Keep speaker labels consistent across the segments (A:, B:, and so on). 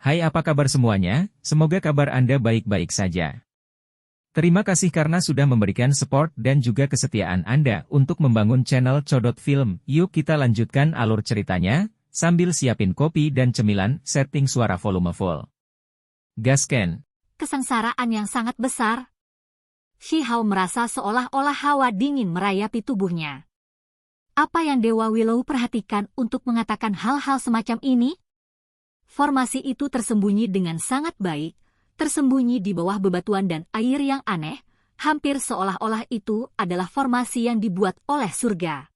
A: Hai, apa kabar semuanya? Semoga kabar Anda baik-baik saja. Terima kasih karena sudah memberikan support dan juga kesetiaan Anda untuk membangun channel Codot Film. Yuk kita lanjutkan alur ceritanya, sambil siapin kopi dan cemilan, setting suara volume full. Gasken.
B: Kesengsaraan yang sangat besar. Shihao merasa seolah-olah hawa dingin merayapi tubuhnya. Apa yang Dewa Willow perhatikan untuk mengatakan hal-hal semacam ini? Formasi itu tersembunyi dengan sangat baik, tersembunyi di bawah bebatuan dan air yang aneh, hampir seolah-olah itu adalah formasi yang dibuat oleh surga.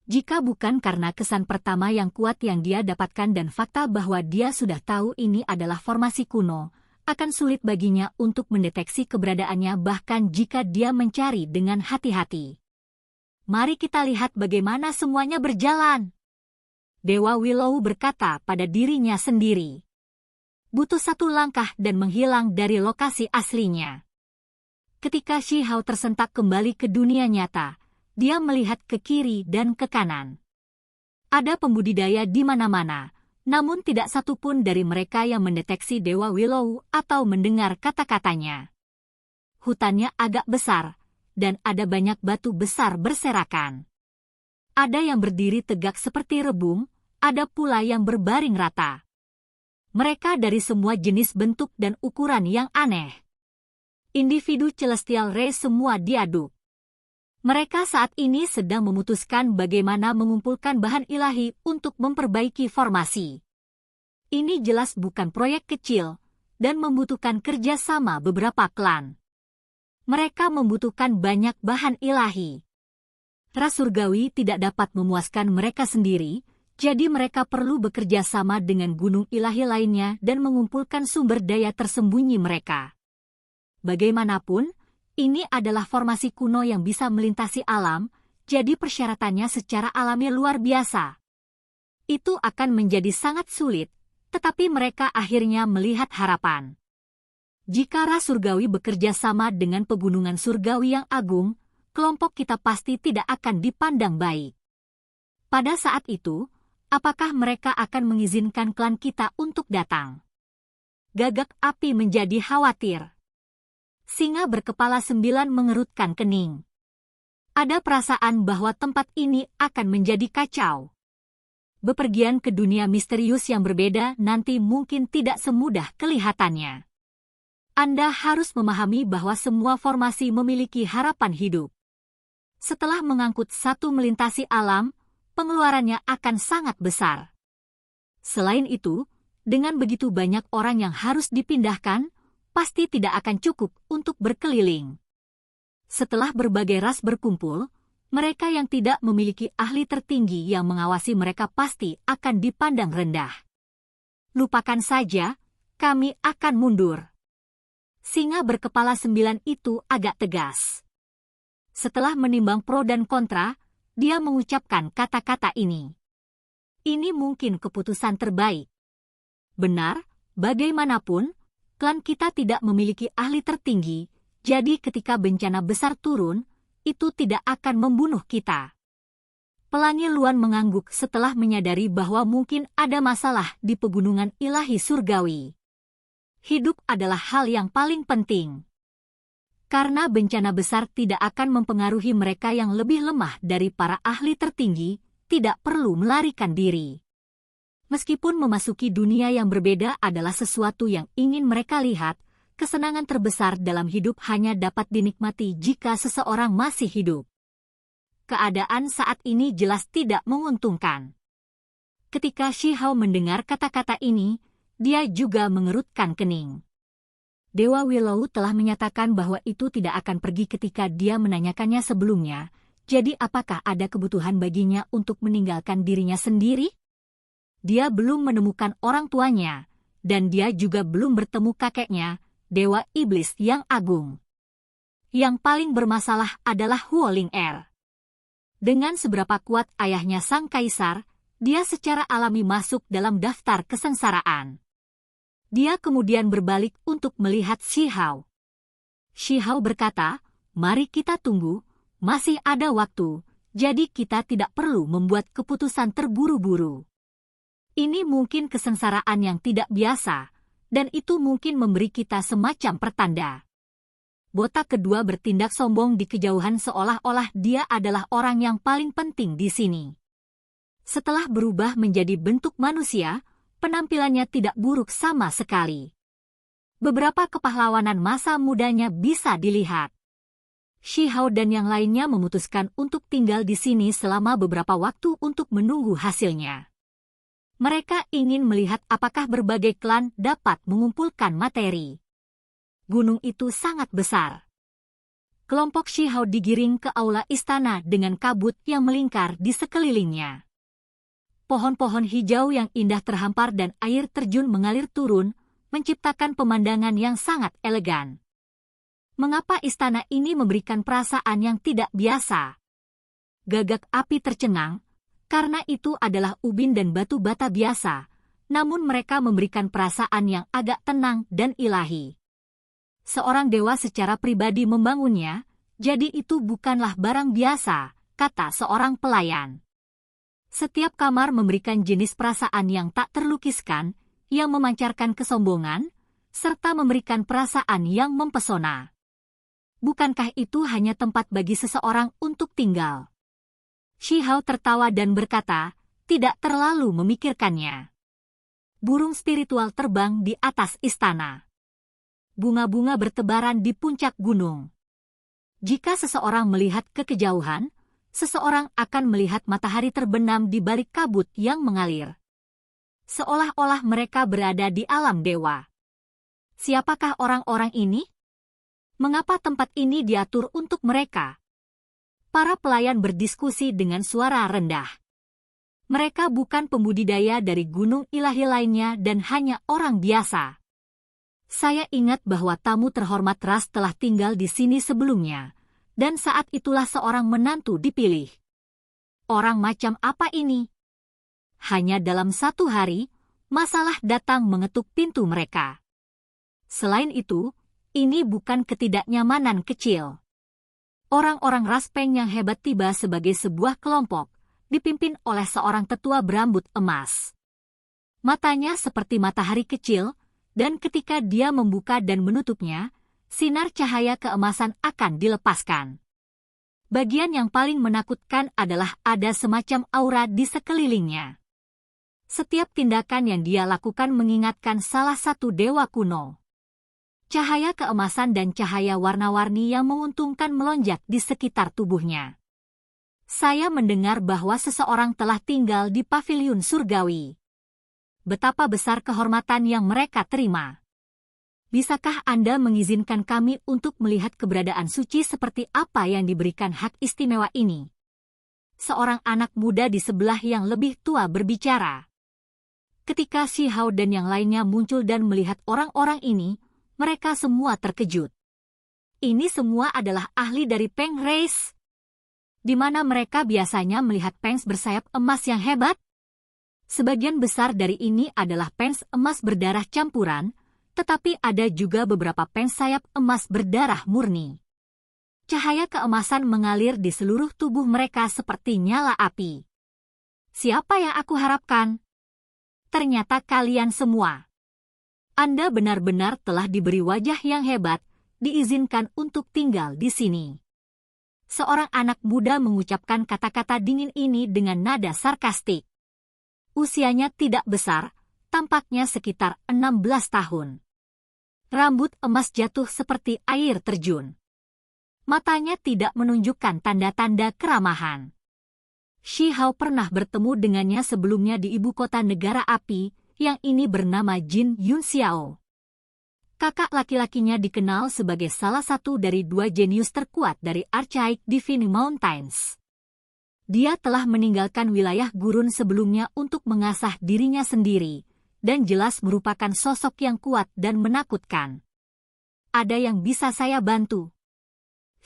B: Jika bukan karena kesan pertama yang kuat yang dia dapatkan dan fakta bahwa dia sudah tahu ini adalah formasi kuno, akan sulit baginya untuk mendeteksi keberadaannya bahkan jika dia mencari dengan hati-hati. Mari kita lihat bagaimana semuanya berjalan. Dewa Willow berkata pada dirinya sendiri. Butuh satu langkah dan menghilang dari lokasi aslinya. Ketika Shihao tersentak kembali ke dunia nyata, dia melihat ke kiri dan ke kanan. Ada pembudidaya di mana-mana, namun tidak satupun dari mereka yang mendeteksi Dewa Willow atau mendengar kata-katanya. Hutannya agak besar, dan ada banyak batu besar berserakan. Ada yang berdiri tegak seperti rebung, ada pula yang berbaring rata. Mereka dari semua jenis bentuk dan ukuran yang aneh. Individu Celestial Ray semua diaduk. Mereka saat ini sedang memutuskan bagaimana mengumpulkan bahan ilahi untuk memperbaiki formasi. Ini jelas bukan proyek kecil, dan membutuhkan kerjasama beberapa klan. Mereka membutuhkan banyak bahan ilahi. Ras surgawi tidak dapat memuaskan mereka sendiri, jadi mereka perlu bekerja sama dengan gunung ilahi lainnya dan mengumpulkan sumber daya tersembunyi mereka. Bagaimanapun, ini adalah formasi kuno yang bisa melintasi alam, jadi persyaratannya secara alami luar biasa. Itu akan menjadi sangat sulit, tetapi mereka akhirnya melihat harapan. Jika ras surgawi bekerja sama dengan pegunungan surgawi yang agung, kelompok kita pasti tidak akan dipandang baik. Pada saat itu, apakah mereka akan mengizinkan klan kita untuk datang? Gagak api menjadi khawatir. Singa berkepala 9 mengerutkan kening. Ada perasaan bahwa tempat ini akan menjadi kacau. Bepergian ke dunia misterius yang berbeda nanti mungkin tidak semudah kelihatannya. Anda harus memahami bahwa semua formasi memiliki harapan hidup. Setelah mengangkut satu melintasi alam, pengeluarannya akan sangat besar. Selain itu, dengan begitu banyak orang yang harus dipindahkan, pasti tidak akan cukup untuk berkeliling. Setelah berbagai ras berkumpul, mereka yang tidak memiliki ahli tertinggi yang mengawasi mereka pasti akan dipandang rendah. Lupakan saja, kami akan mundur. Singa berkepala 9 itu agak tegas. Setelah menimbang pro dan kontra, dia mengucapkan kata-kata ini. Ini mungkin keputusan terbaik. Benar, bagaimanapun, klan kita tidak memiliki ahli tertinggi, jadi ketika bencana besar turun, itu tidak akan membunuh kita. Pelangi Luan mengangguk setelah menyadari bahwa mungkin ada masalah di pegunungan ilahi surgawi. Hidup adalah hal yang paling penting. Karena bencana besar tidak akan mempengaruhi mereka yang lebih lemah dari para ahli tertinggi, tidak perlu melarikan diri. Meskipun memasuki dunia yang berbeda adalah sesuatu yang ingin mereka lihat, kesenangan terbesar dalam hidup hanya dapat dinikmati jika seseorang masih hidup. Keadaan saat ini jelas tidak menguntungkan. Ketika Shihao mendengar kata-kata ini, dia juga mengerutkan kening. Dewa Willow telah menyatakan bahwa itu tidak akan pergi ketika dia menanyakannya sebelumnya, jadi apakah ada kebutuhan baginya untuk meninggalkan dirinya sendiri? Dia belum menemukan orang tuanya, dan dia juga belum bertemu kakeknya, Dewa Iblis yang agung. Yang paling bermasalah adalah Huoling Er. Dengan seberapa kuat ayahnya sang kaisar, dia secara alami masuk dalam daftar kesengsaraan. Dia kemudian berbalik untuk melihat Shihao. Shihao berkata, mari kita tunggu, masih ada waktu, jadi kita tidak perlu membuat keputusan terburu-buru. Ini mungkin kesengsaraan yang tidak biasa, dan itu mungkin memberi kita semacam pertanda. Botak kedua bertindak sombong di kejauhan seolah-olah dia adalah orang yang paling penting di sini. Setelah berubah menjadi bentuk manusia, penampilannya tidak buruk sama sekali. Beberapa kepahlawanan masa mudanya bisa dilihat. Shi Hao dan yang lainnya memutuskan untuk tinggal di sini selama beberapa waktu untuk menunggu hasilnya. Mereka ingin melihat apakah berbagai klan dapat mengumpulkan materi. Gunung itu sangat besar. Kelompok Shi Hao digiring ke aula istana dengan kabut yang melingkar di sekelilingnya. Pohon-pohon hijau yang indah terhampar dan air terjun mengalir turun, menciptakan pemandangan yang sangat elegan. Mengapa istana ini memberikan perasaan yang tidak biasa? Gagak api tercengang, karena itu adalah ubin dan batu bata biasa, namun mereka memberikan perasaan yang agak tenang dan ilahi. Seorang dewa secara pribadi membangunnya, jadi itu bukanlah barang biasa, kata seorang pelayan. Setiap kamar memberikan jenis perasaan yang tak terlukiskan, yang memancarkan kesombongan, serta memberikan perasaan yang mempesona. Bukankah itu hanya tempat bagi seseorang untuk tinggal? Shi Hao tertawa dan berkata, tidak terlalu memikirkannya. Burung spiritual terbang di atas istana. Bunga-bunga bertebaran di puncak gunung. Jika seseorang melihat ke kejauhan, seseorang akan melihat matahari terbenam di balik kabut yang mengalir. Seolah-olah mereka berada di alam dewa. Siapakah orang-orang ini? Mengapa tempat ini diatur untuk mereka? Para pelayan berdiskusi dengan suara rendah. Mereka bukan pembudidaya dari gunung ilahi lainnya dan hanya orang biasa. Saya ingat bahwa tamu terhormat Ras telah tinggal di sini sebelumnya, dan saat itulah seorang menantu dipilih. Orang macam apa ini? Hanya dalam 1 hari, masalah datang mengetuk pintu mereka. Selain itu, ini bukan ketidaknyamanan kecil. Orang-orang Raspeng yang hebat tiba sebagai sebuah kelompok, dipimpin oleh seorang tetua berambut emas. Matanya seperti matahari kecil, dan ketika dia membuka dan menutupnya, sinar cahaya keemasan akan dilepaskan. Bagian yang paling menakutkan adalah ada semacam aura di sekelilingnya. Setiap tindakan yang dia lakukan mengingatkan salah satu dewa kuno. Cahaya keemasan dan cahaya warna-warni yang menguntungkan melonjak di sekitar tubuhnya. Saya mendengar bahwa seseorang telah tinggal di paviliun surgawi. Betapa besar kehormatan yang mereka terima. Bisakah Anda mengizinkan kami untuk melihat keberadaan suci seperti apa yang diberikan hak istimewa ini? Seorang anak muda di sebelah yang lebih tua berbicara. Ketika Shi Hao dan yang lainnya muncul dan melihat orang-orang ini, mereka semua terkejut. Ini semua adalah ahli dari Peng Race, di mana mereka biasanya melihat Pengs bersayap emas yang hebat. Sebagian besar dari ini adalah Pengs emas berdarah campuran, tetapi ada juga beberapa Pengs sayap emas berdarah murni. Cahaya keemasan mengalir di seluruh tubuh mereka seperti nyala api. Siapa yang aku harapkan? Ternyata kalian semua. Anda benar-benar telah diberi wajah yang hebat, diizinkan untuk tinggal di sini. Seorang anak muda mengucapkan kata-kata dingin ini dengan nada sarkastik. Usianya tidak besar, tampaknya sekitar 16 tahun. Rambut emas jatuh seperti air terjun. Matanya tidak menunjukkan tanda-tanda keramahan. Shi Hao pernah bertemu dengannya sebelumnya di ibu kota negara api, yang ini bernama Jin Yunxiao. Kakak laki-lakinya dikenal sebagai salah satu dari 2 jenius terkuat dari Archaic Divine Mountains. Dia telah meninggalkan wilayah gurun sebelumnya untuk mengasah dirinya sendiri, dan jelas merupakan sosok yang kuat dan menakutkan. Ada yang bisa saya bantu?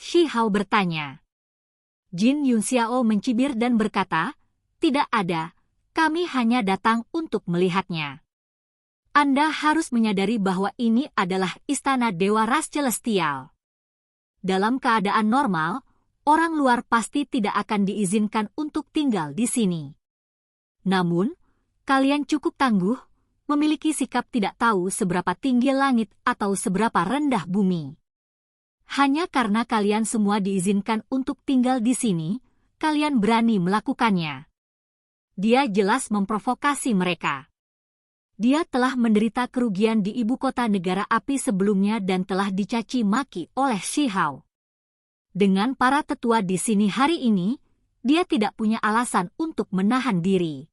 B: Shi Hao bertanya. Jin Yunxiao mencibir dan berkata, tidak ada. Kami hanya datang untuk melihatnya. Anda harus menyadari bahwa ini adalah istana Dewa Ras Celestial. Dalam keadaan normal, orang luar pasti tidak akan diizinkan untuk tinggal di sini. Namun, Kalian cukup tangguh, memiliki sikap tidak tahu seberapa tinggi langit atau seberapa rendah bumi. Hanya karena kalian semua diizinkan untuk tinggal di sini, kalian berani melakukannya. Dia jelas memprovokasi mereka. Dia telah menderita kerugian di ibu kota negara api sebelumnya dan telah dicaci maki oleh Shi Hao. Dengan para tetua di sini hari ini, dia tidak punya alasan untuk menahan diri.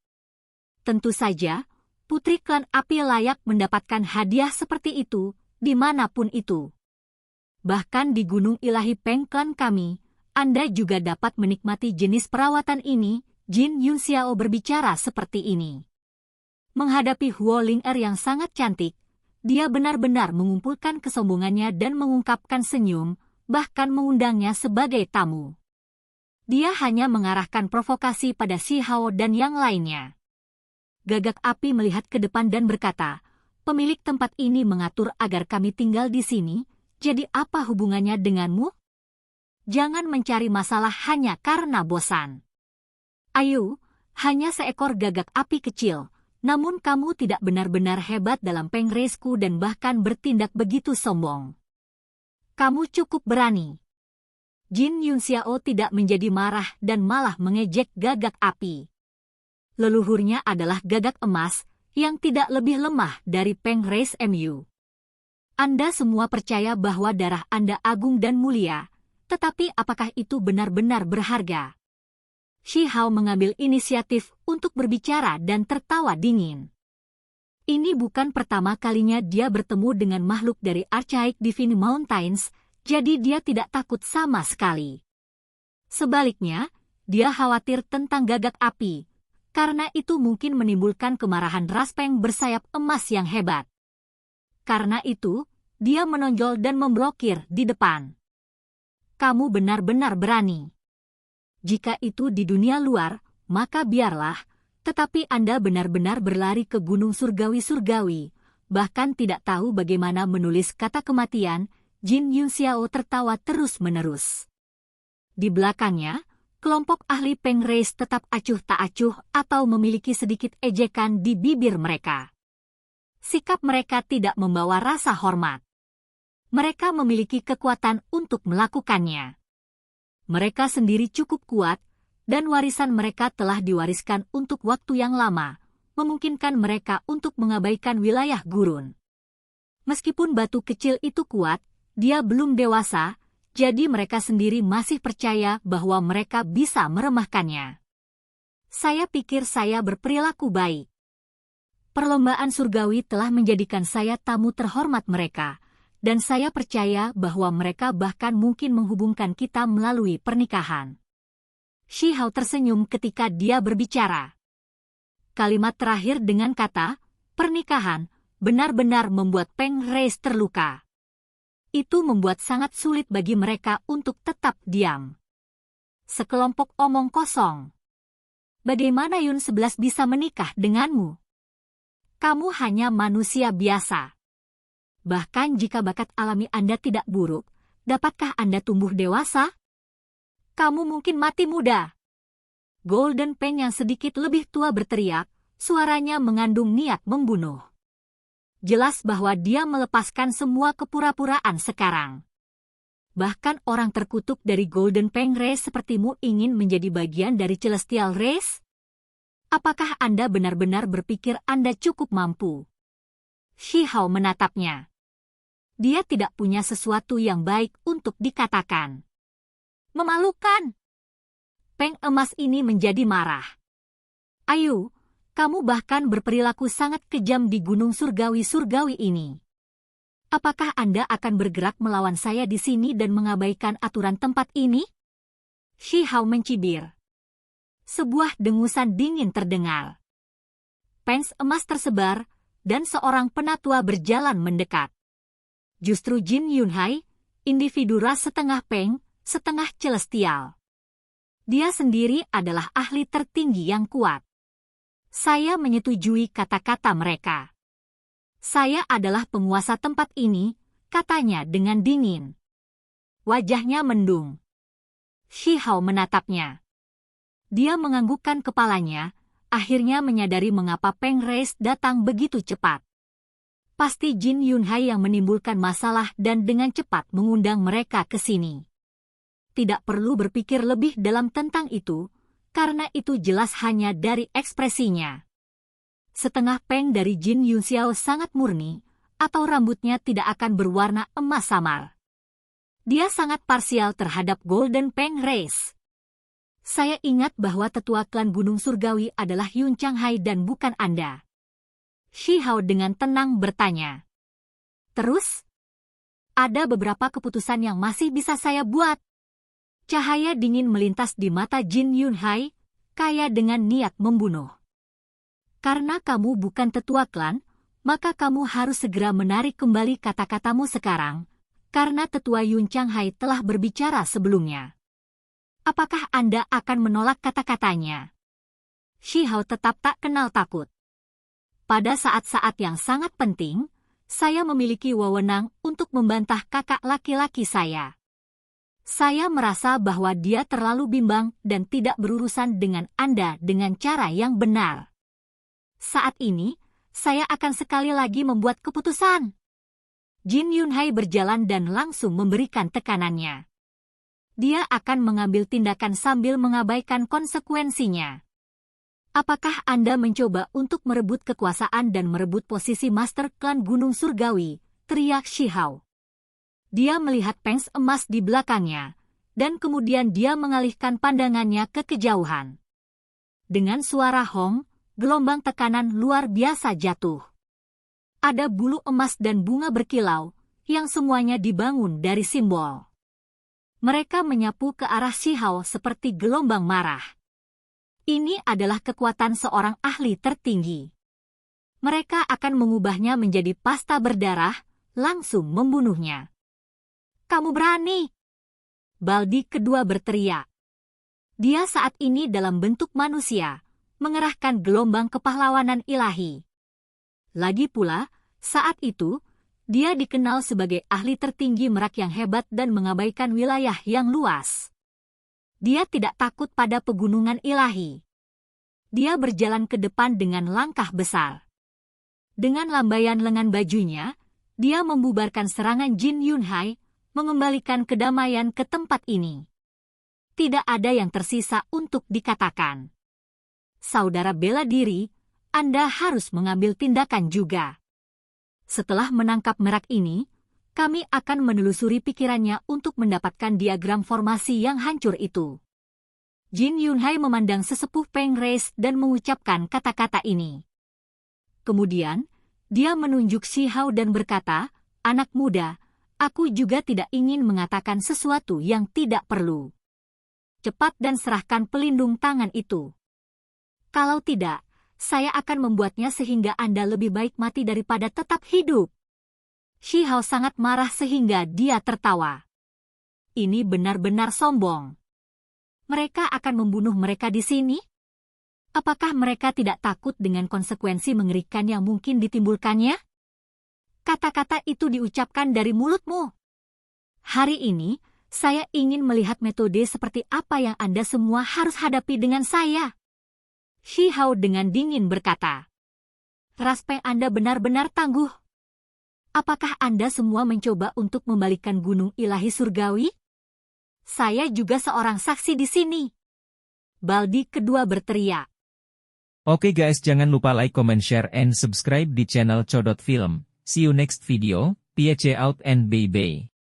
B: Tentu saja, putri klan api layak mendapatkan hadiah seperti itu, dimanapun itu. Bahkan di Gunung Ilahi Peng klan kami, Anda juga dapat menikmati jenis perawatan ini. Jin Yunxiao berbicara seperti ini. Menghadapi Huo Ling-er yang sangat cantik, dia benar-benar mengumpulkan kesombongannya dan mengungkapkan senyum, bahkan mengundangnya sebagai tamu. Dia hanya mengarahkan provokasi pada Shi Hao dan yang lainnya. Gagak api melihat ke depan dan berkata, pemilik tempat ini mengatur agar kami tinggal di sini, jadi apa hubungannya denganmu? Jangan mencari masalah hanya karena bosan. Ayo, hanya seekor gagak api kecil, namun kamu tidak benar-benar hebat dalam Peng Race-ku dan bahkan bertindak begitu sombong. Kamu cukup berani. Jin Yunxiao tidak menjadi marah dan malah mengejek gagak api. Leluhurnya adalah gagak emas yang tidak lebih lemah dari Peng Race MU. Anda semua percaya bahwa darah Anda agung dan mulia, tetapi apakah itu benar-benar berharga? Shi Hao mengambil inisiatif untuk berbicara dan tertawa dingin. Ini bukan pertama kalinya dia bertemu dengan makhluk dari Archaic Divine Mountains, jadi dia tidak takut sama sekali. Sebaliknya, dia khawatir tentang gagak api, karena itu mungkin menimbulkan kemarahan ras Peng bersayap emas yang hebat. Karena itu, dia menonjol dan memblokir di depan. Kamu benar-benar berani. Jika itu di dunia luar, maka biarlah, tetapi Anda benar-benar berlari ke gunung surgawi-surgawi, bahkan tidak tahu bagaimana menulis kata kematian. Jin Yunxiao tertawa terus-menerus. Di belakangnya, kelompok ahli Peng Race tetap acuh tak acuh atau memiliki sedikit ejekan di bibir mereka. Sikap mereka tidak membawa rasa hormat. Mereka memiliki kekuatan untuk melakukannya. Mereka sendiri cukup kuat, dan warisan mereka telah diwariskan untuk waktu yang lama, memungkinkan mereka untuk mengabaikan wilayah gurun. Meskipun batu kecil itu kuat, dia belum dewasa, jadi mereka sendiri masih percaya bahwa mereka bisa meremahkannya. Saya pikir saya berperilaku baik. Perlombaan surgawi telah menjadikan saya tamu terhormat mereka, dan saya percaya bahwa mereka bahkan mungkin menghubungkan kita melalui pernikahan. Shi Hao tersenyum ketika dia berbicara. Kalimat terakhir dengan kata, pernikahan, benar-benar membuat Peng Race terluka. Itu membuat sangat sulit bagi mereka untuk tetap diam. Sekelompok omong kosong. Bagaimana Yun 11 bisa menikah denganmu? Kamu hanya manusia biasa. Bahkan jika bakat alami Anda tidak buruk, dapatkah Anda tumbuh dewasa? Kamu mungkin mati muda. Golden Peng yang sedikit lebih tua berteriak, suaranya mengandung niat membunuh. Jelas bahwa dia melepaskan semua kepura-puraan sekarang. Bahkan orang terkutuk dari Golden Peng Race sepertimu ingin menjadi bagian dari Celestial Race? Apakah Anda benar-benar berpikir Anda cukup mampu? Shi Hao menatapnya. Dia tidak punya sesuatu yang baik untuk dikatakan. Memalukan. Peng emas ini menjadi marah. Ayo, kamu bahkan berperilaku sangat kejam di gunung surgawi-surgawi ini. Apakah Anda akan bergerak melawan saya di sini dan mengabaikan aturan tempat ini? Shi Hao mencibir. Sebuah dengusan dingin terdengar. Pens emas tersebar, dan seorang penatua berjalan mendekat. Justru Jin Yunhai, individu ras setengah Peng, setengah celestial. Dia sendiri adalah ahli tertinggi yang kuat. Saya menyetujui kata-kata mereka. Saya adalah penguasa tempat ini, katanya dengan dingin. Wajahnya mendung. Shi Hao menatapnya. Dia menganggukkan kepalanya, akhirnya menyadari mengapa Peng Reis datang begitu cepat. Pasti Jin Yunhai yang menimbulkan masalah dan dengan cepat mengundang mereka ke sini. Tidak perlu berpikir lebih dalam tentang itu, karena itu jelas hanya dari ekspresinya. Setengah peng dari Jin Yunxiao sangat murni, atau rambutnya tidak akan berwarna emas samar. Dia sangat parsial terhadap Golden Peng Race. Saya ingat bahwa tetua klan Gunung Surgawi adalah Yun Changhai dan bukan Anda. Shi Hao dengan tenang bertanya. Terus? Ada beberapa keputusan yang masih bisa saya buat. Cahaya dingin melintas di mata Jin Yunhai, kaya dengan niat membunuh. Karena kamu bukan tetua klan, maka kamu harus segera menarik kembali kata-katamu sekarang, karena tetua Yun Changhai telah berbicara sebelumnya. Apakah Anda akan menolak kata-katanya? Shi Hao tetap tak kenal takut. Pada saat-saat yang sangat penting, saya memiliki wewenang untuk membantah kakak laki-laki saya. Saya merasa bahwa dia terlalu bimbang dan tidak berurusan dengan Anda dengan cara yang benar. Saat ini, saya akan sekali lagi membuat keputusan. Jin Yunhai berjalan dan langsung memberikan tekanannya. Dia akan mengambil tindakan sambil mengabaikan konsekuensinya. Apakah Anda mencoba untuk merebut kekuasaan dan merebut posisi Master Klan Gunung Surgawi? Teriak Shi Hao. Dia melihat pengs emas di belakangnya, dan kemudian dia mengalihkan pandangannya ke kejauhan. Dengan suara hong, gelombang tekanan luar biasa jatuh. Ada bulu emas dan bunga berkilau, yang semuanya dibangun dari simbol. Mereka menyapu ke arah Shi Hao seperti gelombang marah. Ini adalah kekuatan seorang ahli tertinggi. Mereka akan mengubahnya menjadi pasta berdarah, langsung membunuhnya. Kamu berani! Baldi kedua berteriak. Dia saat ini dalam bentuk manusia, mengerahkan gelombang kepahlawanan ilahi. Lagi pula, saat itu, dia dikenal sebagai ahli tertinggi merak yang hebat dan mengabaikan wilayah yang luas. Dia tidak takut pada pegunungan ilahi. Dia berjalan ke depan dengan langkah besar. Dengan lambaian lengan bajunya, dia membubarkan serangan Jin Yunhai, mengembalikan kedamaian ke tempat ini. Tidak ada yang tersisa untuk dikatakan. Saudara bela diri, Anda harus mengambil tindakan juga. Setelah menangkap merak ini, kami akan menelusuri pikirannya untuk mendapatkan diagram formasi yang hancur itu. Jin Yunhai memandang sesepuh Peng Reis dan mengucapkan kata-kata ini. Kemudian, dia menunjuk Shi Hao dan berkata, anak muda, aku juga tidak ingin mengatakan sesuatu yang tidak perlu. Cepat dan serahkan pelindung tangan itu. Kalau tidak, saya akan membuatnya sehingga Anda lebih baik mati daripada tetap hidup. Shi Hao sangat marah sehingga dia tertawa. Ini benar-benar sombong. Mereka akan membunuh mereka di sini? Apakah mereka tidak takut dengan konsekuensi mengerikan yang mungkin ditimbulkannya? Kata-kata itu diucapkan dari mulutmu. Hari ini, saya ingin melihat metode seperti apa yang Anda semua harus hadapi dengan saya. Shi Hao dengan dingin berkata. Ras Peng Anda benar-benar tangguh. Apakah Anda semua mencoba untuk membalikkan gunung ilahi surgawi? Saya juga seorang saksi di sini. Baldi kedua berteriak.
A: Oke guys, jangan lupa like, comment, share, and subscribe di channel Codot Film. See you next video, peace out and bye-bye.